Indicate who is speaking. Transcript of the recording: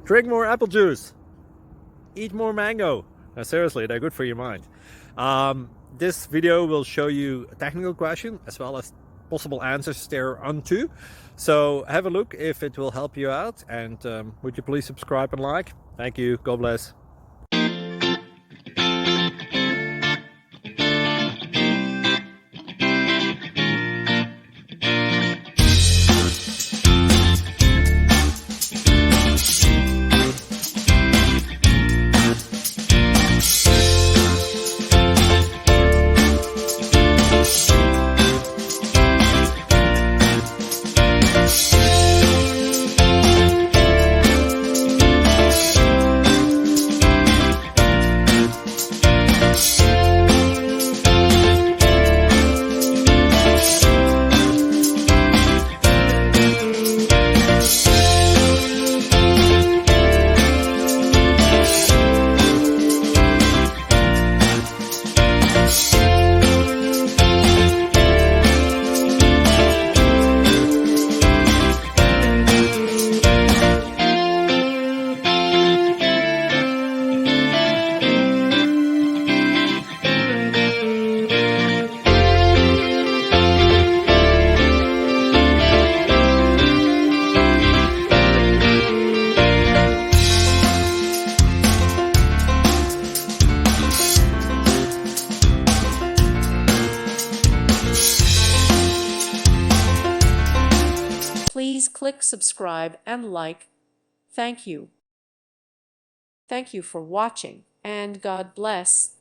Speaker 1: Drink more apple juice. Eat more mango. No, seriously, they're good for your mind. This video will show you a technical question as well as possible answers thereunto. So have a look if it will help you out, and would you please subscribe and like? Thank you. God bless.
Speaker 2: Please click subscribe and like. Thank you. Thank you for watching, and God bless.